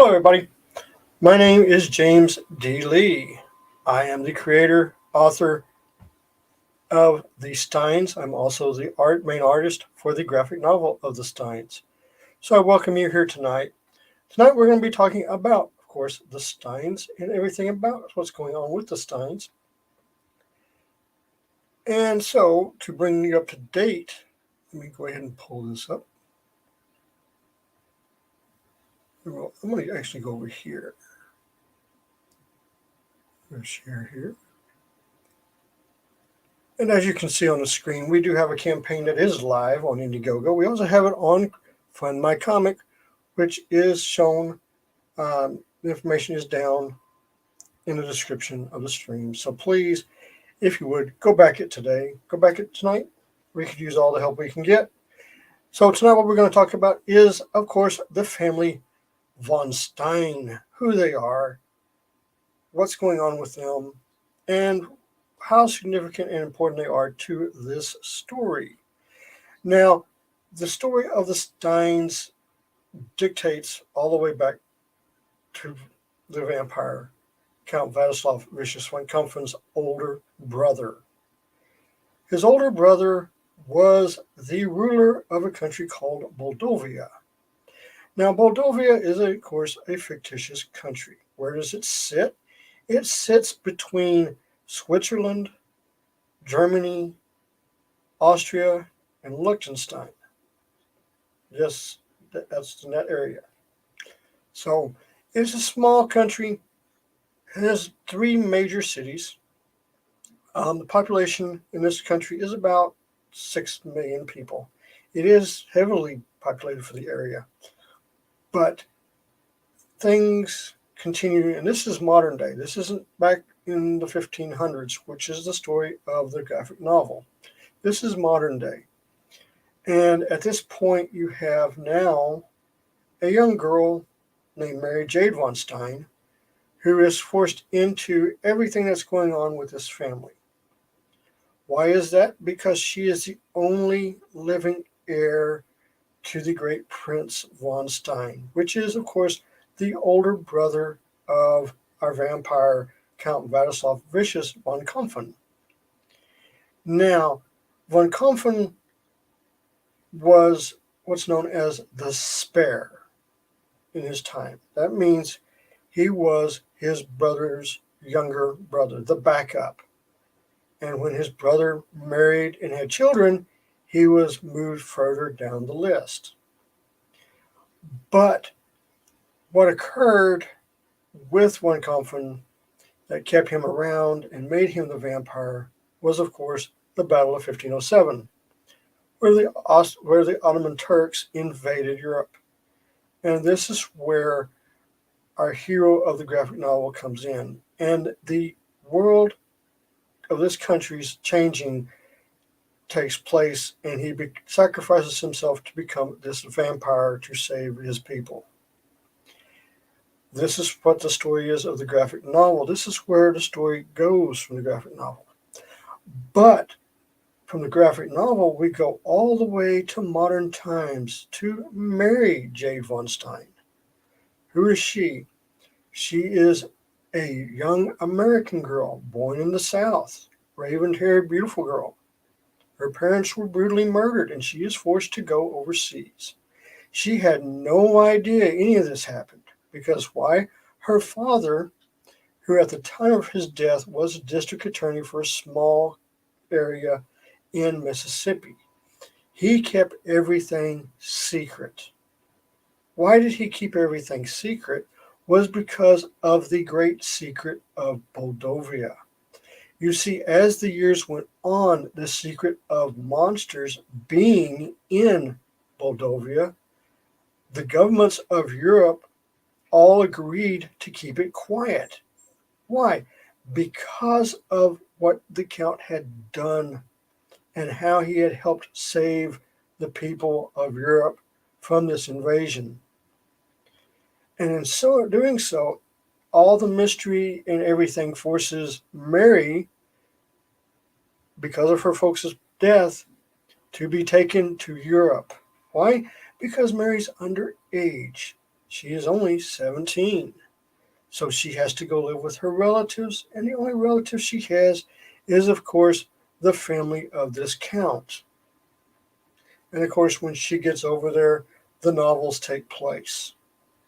Hello, everybody. My name is James D. Lee. I am the creator, author of The Stines. I'm also the main artist for the graphic novel of The Stines. So I welcome you here tonight. Tonight we're going to be talking about, of course, the Stines and everything about what's going on with the Stines. And so, to bring you up to date, let me go ahead and pull this up. I'm going to actually go over here. I'm going to share here. And as you can see on the screen, we do have a campaign that is live on Indiegogo. We also have it on Fund My Comic, which is shown. The information is down in the description of the stream. So please, if you would, go back it today. Go back it tonight. We could use all the help we can get. So tonight what we're going to talk about is, of course, the family von Stein, who they are, what's going on with them, and how significant and important they are to this story. Now, the story of the Steins dictates all the way back to the vampire, Count Vladislav Vicious von Kampfen's older brother. His older brother was the ruler of a country called Moldavia. Now, Moldavia is, of course, a fictitious country. Where does it sit? It sits between Switzerland, Germany, Austria, and Liechtenstein. Yes, that's in that area. So it's a small country. It has three major cities. The population in this country is about 6 million people. It is heavily populated for the area. But things continue, and this is modern day. This isn't back in the 1500s, which is the story of the graphic novel. This is modern day. And at this point, you have now a young girl named Mary Jade von Stein, who is forced into everything that's going on with this family. Why is that? Because she is the only living heir to the great Prince von Stein, which is, of course, the older brother of our vampire Count Vladislav Vicious von Kampfen. Now, von Kampfen was what's known as the spare in his time. That means he was his brother's younger brother, the backup. And when his brother married and had children, he was moved further down the list. But what occurred with von Kampfen that kept him around and made him the vampire was, of course, the Battle of 1507, where the Ottoman Turks invaded Europe. And this is where our hero of the graphic novel comes in. And the world of this country's changing takes place, and he sacrifices himself to become this vampire to save his people. This is what the story is of the graphic novel. This is where the story goes from the graphic novel. But from the graphic novel, we go all the way to modern times to Mary Jade von Stein. Who is she? She is a young American girl born in the South, raven-haired, beautiful girl. Her parents were brutally murdered, and she is forced to go overseas. She had no idea any of this happened. Because why? Her father, who at the time of his death was a district attorney for a small area in Mississippi, he kept everything secret. Why did he keep everything secret? Was because of the great secret of Moldavia. You see, as the years went on, the secret of monsters being in Moldavia, the governments of Europe all agreed to keep it quiet. Why? Because of what the Count had done and how he had helped save the people of Europe from this invasion. And in so doing so, all the mystery and everything forces Mary, because of her folks' death, to be taken to Europe. Why? Because Mary's underage. She is only 17. So she has to go live with her relatives, and the only relative she has is, of course, the family of this count. And of course, when she gets over there, the novels take place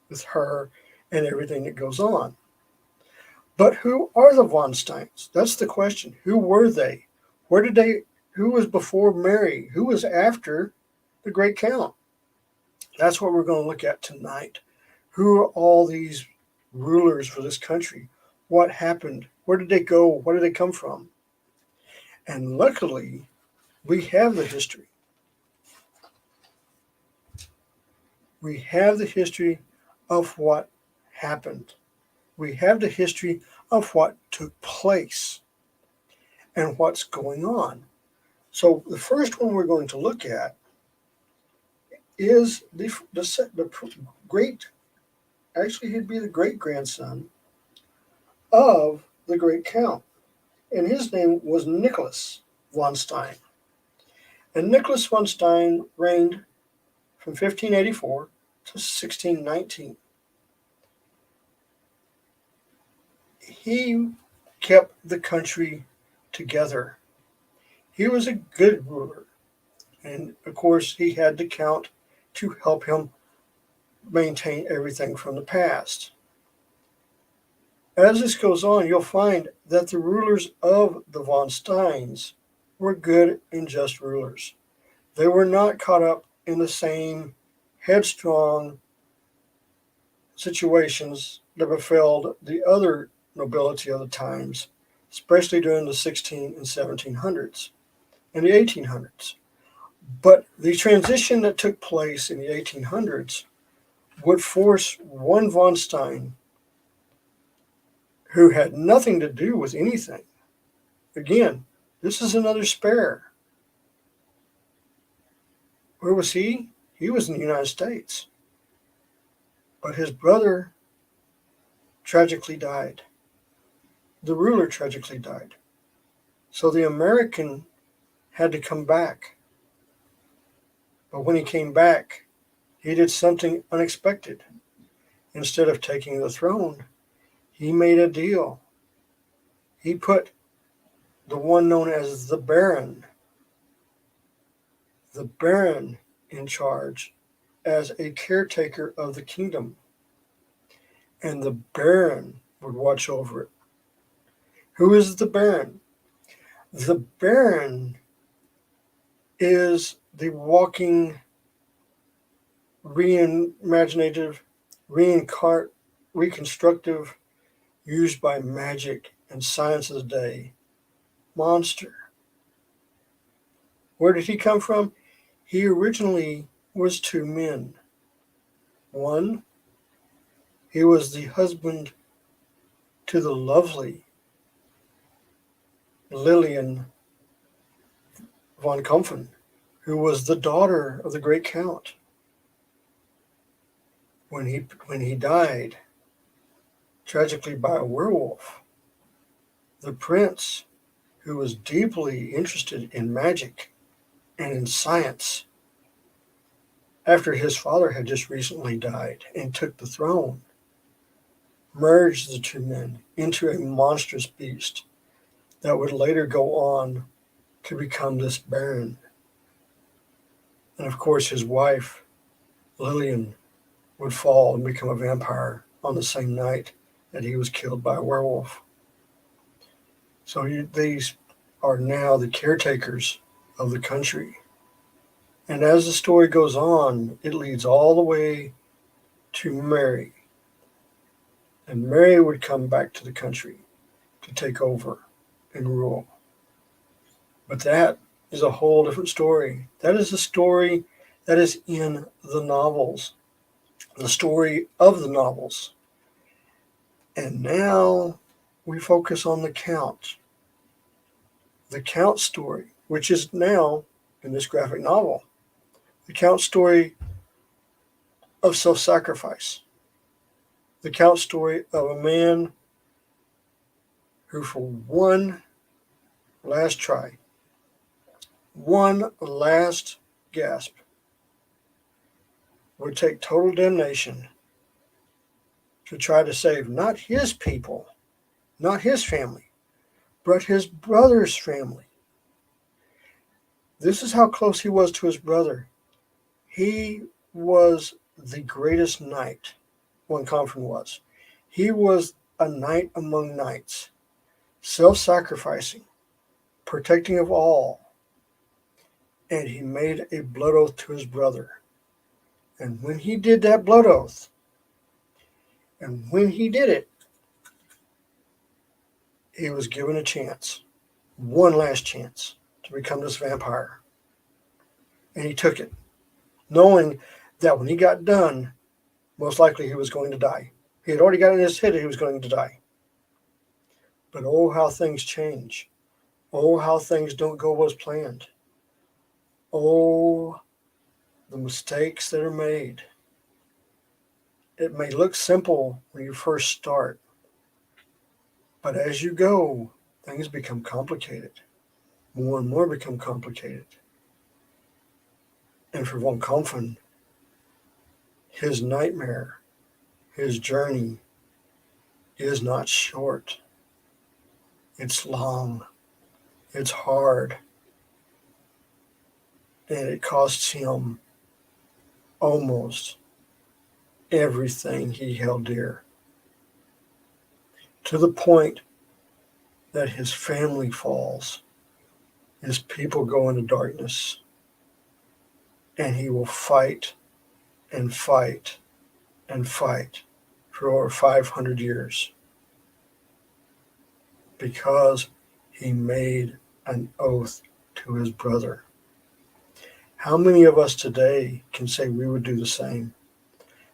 with her and everything that goes on. But who are the von Steins? That's the question. Who were they? Where did they? Who was before Mary? Who was after the Great Count? That's what we're going to look at tonight. Who are all these rulers for this country? What happened? Where did they go? Where did they come from? And luckily, we have the history. We have the history of what happened. We have the history of what took place and what's going on. So the first one we're going to look at is the great, actually he'd be the great-grandson of the great count. And his name was Nicholas von Stein. And Nicholas von Stein reigned from 1584 to 1619. He kept the country together. He was a good ruler. And of course, he had the count to help him maintain everything from the past. As this goes on, you'll find that the rulers of the von Steins were good and just rulers. They were not caught up in the same headstrong situations that befell the other nobility of the times, especially during the 16 and 1700s and the 1800s. But the transition that took place in the 1800s would force one von Stein, who had nothing to do with anything. Again, this is another spare. Where was he? He was in the United States. But his brother tragically died. The ruler tragically died. So the American had to come back. But when he came back, he did something unexpected. Instead of taking the throne, he made a deal. He put the one known as the Baron in charge as a caretaker of the kingdom. And the Baron would watch over it. Who is the Baron? The Baron is the walking reconstructive, used by magic and science of the day, monster. Where did he come from? He originally was two men. One, he was the husband to the lovely Lillian von Kumpfen, who was the daughter of the great count. When he died, tragically by a werewolf, the prince, who was deeply interested in magic and in science, after his father had just recently died and took the throne, merged the two men into a monstrous beast that would later go on to become this Baron. And of course, his wife, Lillian, would fall and become a vampire on the same night that he was killed by a werewolf. So these are now the caretakers of the country. And as the story goes on, it leads all the way to Mary. And Mary would come back to the country to take over and rule. But that is a whole different story. That is a story that is in the novels, the story of the novels. And now we focus on the Count story, which is now in this graphic novel, the Count story of self-sacrifice, the Count story of a man who, for one last try, one last gasp, would take total damnation to try to save not his people, not his family, but his brother's family. This is how close he was to his brother. He was the greatest knight, one Confron was. He was a knight among knights, self-sacrificing, protecting of all. And he made a blood oath to his brother. And when he did that blood oath, and when he did it, he was given a chance, one last chance, to become this vampire. And he took it, knowing that when he got done, most likely he was going to die. He had already got in his head that he was going to die. But oh, how things change. Oh, how things don't go as planned. Oh, the mistakes that are made. It may look simple when you first start, but as you go, things become complicated. More and more become complicated. And for von Kampfen, his nightmare, his journey is not short. It's long. It's hard. And it costs him almost everything he held dear. To the point that his family falls, his people go into darkness, and he will fight and fight and fight for over 500 years because he made an oath to his brother. How many of us today can say we would do the same?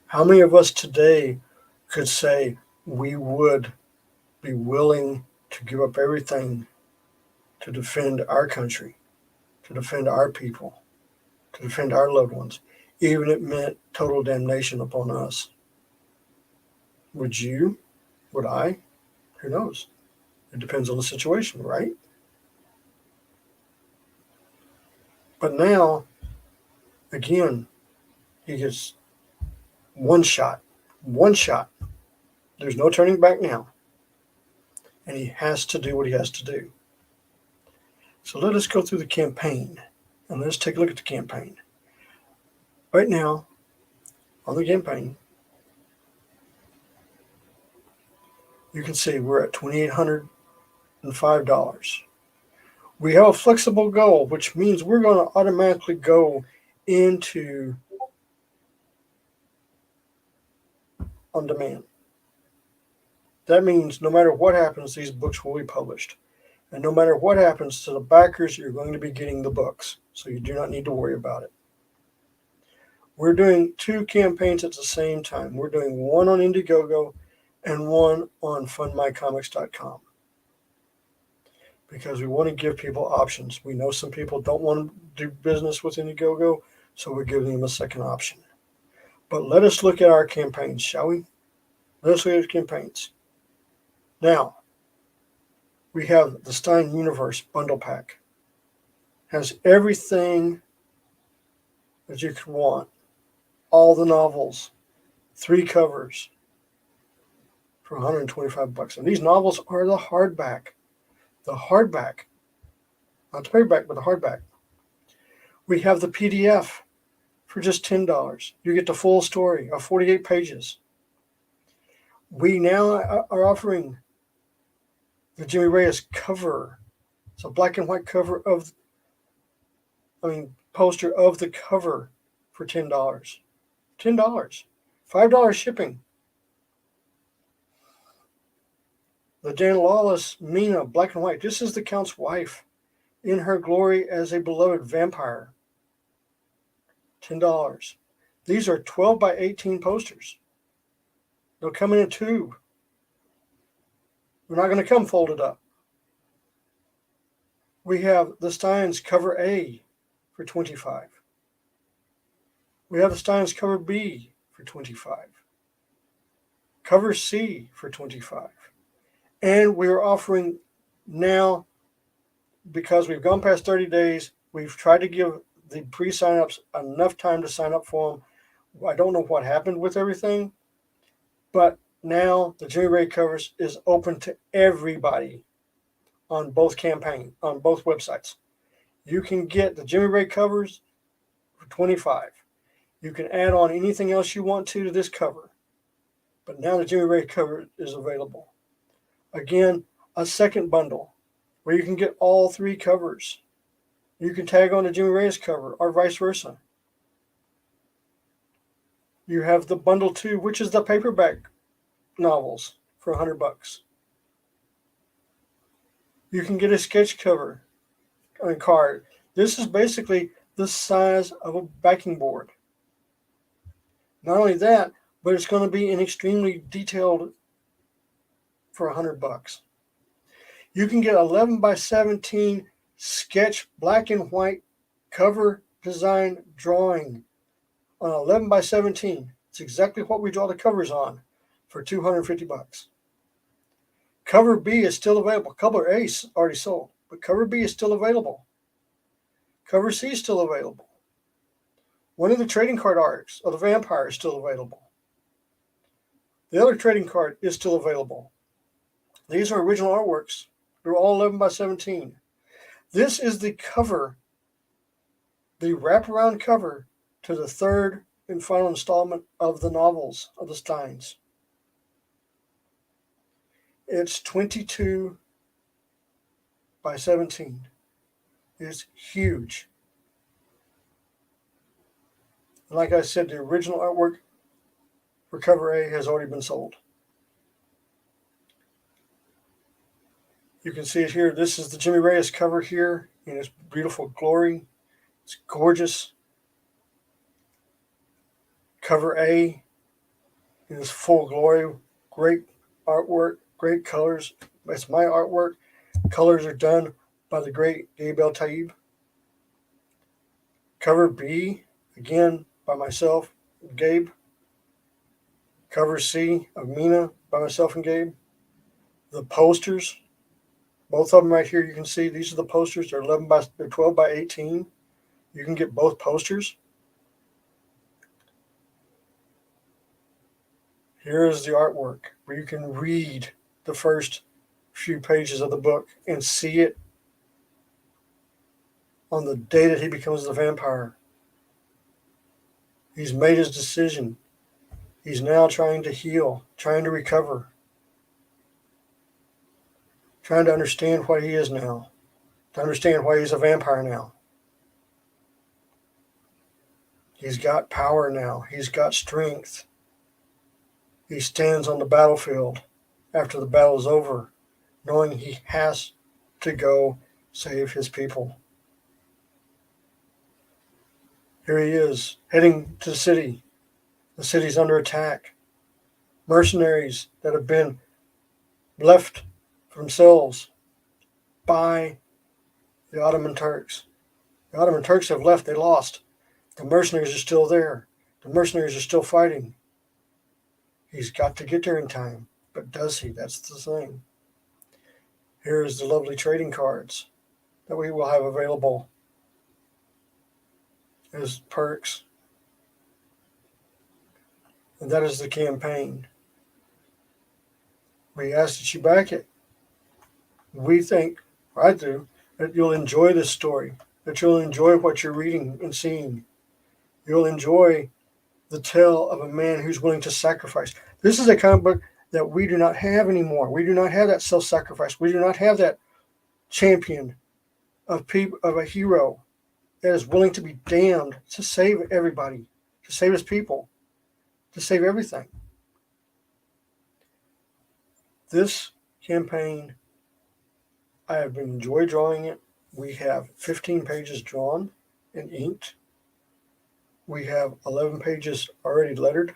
How many of us today could say we would be willing to give up everything to defend our country, to defend our people, to defend our loved ones, even if it meant total damnation upon us? Would you? Would I? Who knows? It depends on the situation, right? But now, again, he gets one shot. One shot. There's no turning back now. And he has to do what he has to do. So let us go through the campaign, and let's take a look at the campaign. Right now, on the campaign, you can see we're at $2,805. We have a flexible goal, which means we're going to automatically go into on demand. That means no matter what happens, these books will be published. And no matter what happens to the backers, you're going to be getting the books. So you do not need to worry about it. We're doing two campaigns at the same time. We're doing one on Indiegogo and one on fundmycomics.com. Because we want to give people options. We know some people don't want to do business with Indiegogo, so we're giving them a second option. But let us look at our campaigns, shall we? Let us look at the campaigns. Now, we have the Stein Universe Bundle Pack. Has everything that you could want. All the novels, 3 covers for $125. And these novels are the hardback. The hardback. Not the paperback, but the hardback. We have the PDF for just $10. You get the full story of 48 pages. We now are offering the Jimmy Reyes cover. It's a black and white cover poster of the cover for $10. $10. $5 shipping. The Dan Lawless Mina, black and white. This is the Count's wife in her glory as a beloved vampire. $10. These are 12 by 18 posters. They'll come in a tube. They're not going to come folded up. We have the Stines cover A for $25. We have the Stines cover B for $25. Cover C for $25. And we're offering now, because we've gone past 30 days, we've tried to give the pre-signups enough time to sign up for them. I don't know what happened with everything, but now the Jimmy Ray covers is open to everybody on both websites. You can get the Jimmy Ray covers for $25. You can add on anything else you want to this cover. But now the Jimmy Ray cover is available. Again, a second bundle where you can get all three covers. You can tag on the Jimmy Ray's cover or vice versa. You have the bundle 2, which is the paperback novels for $100. You can get a sketch cover on a card. This is basically the size of a backing board. Not only that, but it's going to be an extremely detailed for $100. You can get 11 by 17 sketch black and white cover design drawing on 11 by 17. It's exactly what we draw the covers on for $250. Cover B is still available. Cover A is already sold, but cover B is still available. Cover C is still available. One of the trading card arcs of the vampire is still available. The other trading card is still available. These are original artworks. They're all 11 by 17. This is the cover, the wraparound cover to the third and final installment of the novels of the Stines. It's 22 by 17. It's huge. And like I said, the original artwork for cover A has already been sold. You can see it here. This is the Jimmy Reyes cover here in its beautiful glory. It's gorgeous. Cover A in its full glory. Great artwork, great colors. That's my artwork. Colors are done by the great Gabe El-Taib. Cover B, again, by myself, Gabe. Cover C of Mina by myself and Gabe. The posters, both of them right here, you can see these are the posters. They're 12 by 18. You can get both posters. Here is the artwork where you can read the first few pages of the book and see it on the day that he becomes the vampire. He's made his decision. He's now trying to heal, trying to recover, trying to understand what he is now, to understand why he's a vampire now. He's got power now. He's got strength. He stands on the battlefield after the battle is over, knowing he has to go save his people. Here he is, heading to the city. The city's under attack. Mercenaries that have been left for themselves by the Ottoman Turks. The Ottoman Turks have left. They lost. The mercenaries are still there. The mercenaries are still fighting. He's got to get there in time. But does he? That's the thing. Here's the lovely trading cards that we will have available as perks. And that is the campaign. We ask that you back it. We think, or I do, that you'll enjoy this story, that you'll enjoy what you're reading and seeing. You'll enjoy the tale of a man who's willing to sacrifice. This is a comic book that we do not have anymore. We do not have that self-sacrifice. We do not have that champion of a hero that is willing to be damned to save everybody, to save his people, to save everything. This campaign, I have enjoyed drawing it. We have 15 pages drawn and inked. We have 11 pages already lettered.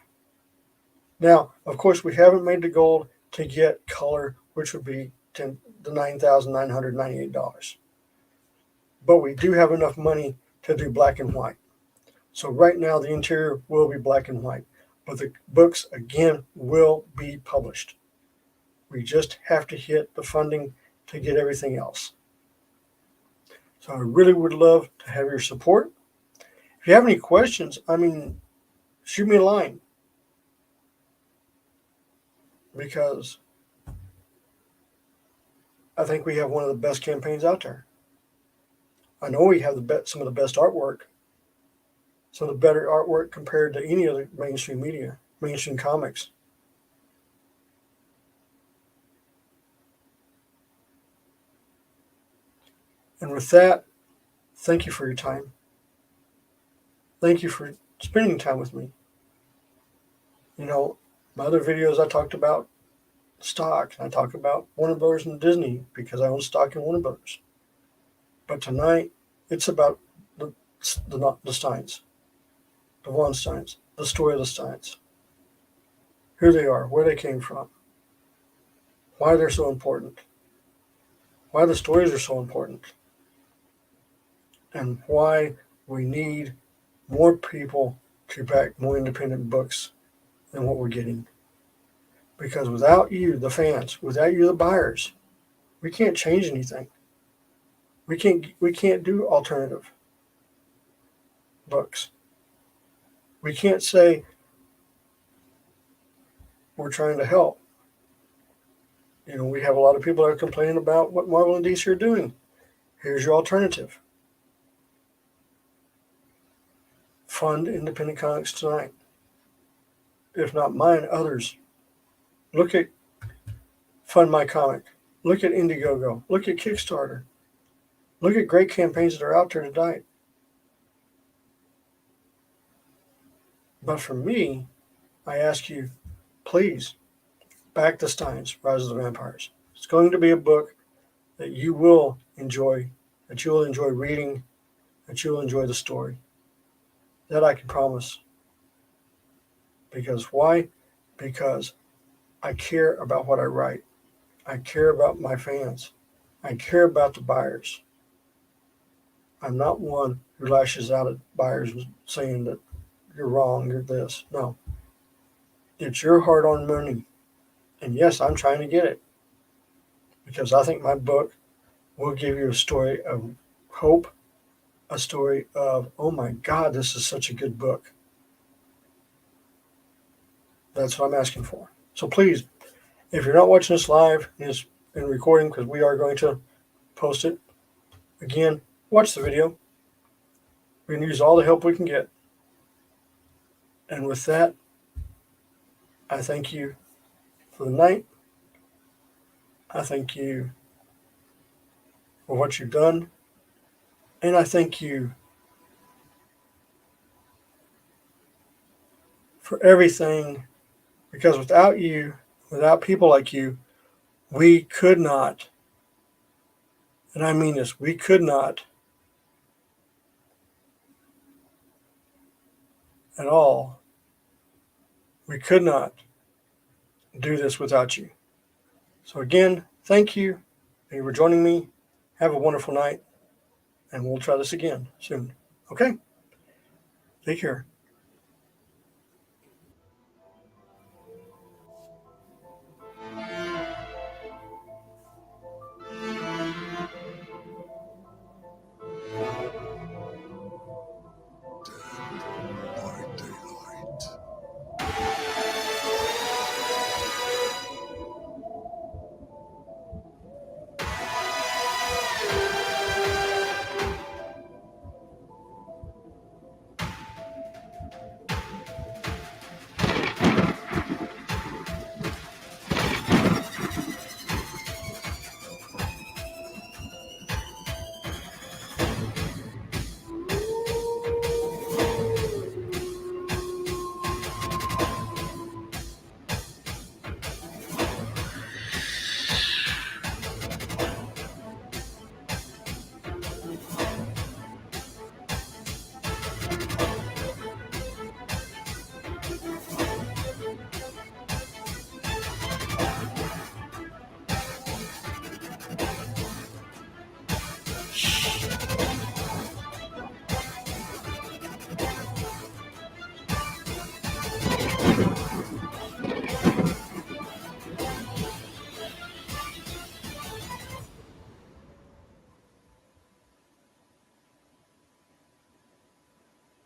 Now, of course, we haven't made the goal to get color, which would be the $9,998. But we do have enough money to do black and white. So right now, the interior will be black and white. But the books, again, will be published. We just have to hit the funding to get everything else. So I really would love to have your support. If you have any questions, shoot me a line. because I think we have one of the best campaigns out there. I know we have some of the best artwork, some of the better artwork compared to any other mainstream media, mainstream comics. And with that, thank you for your time. Thank you for spending time with me. You know, my other videos I talked about stock. I talk about Warner Brothers and Disney because I own stock in Warner Brothers. But tonight, it's about the Stines, the Von Steins, the story of the Steins. Who they are, where they came from, why they're so important, why the stories are so important, and why we need more people to back more independent books than what we're getting. Because without you, the fans, without you, the buyers, we can't change anything. We can't do alternative books. We can't say we're trying to help. You know, we have a lot of people that are complaining about what Marvel and DC are doing. Here's your alternative. Fund independent comics tonight. If not mine, others. Look at Fund My Comic. Look at Indiegogo. Look at Kickstarter. Look at great campaigns that are out there tonight. But for me, I ask you, please, back the Stines, Rise of the Vampires. It's going to be a book that you will enjoy, that you will enjoy reading, that you will enjoy the story. That I can promise. Because why? Because I care about what I write. I care about my fans. I care about the buyers. I'm not one who lashes out at buyers saying that you're wrong, you're this. No. It's your hard-earned money. And yes, I'm trying to get it. Because I think my book will give you a story of hope, a story of, oh my God, this is such a good book. That's what I'm asking for. So please, if you're not watching this live and recording, because we are going to post it, again, watch the video. We can use all the help we can get. And with that, I thank you for the night. I thank you for what you've done. And I thank you for everything, because without you, without people like you, we could not, and I mean this, we could not at all, we could not do this without you. So again, thank you. Thank you for joining me. Have a wonderful night, and we'll try this again soon. Okay? Take care.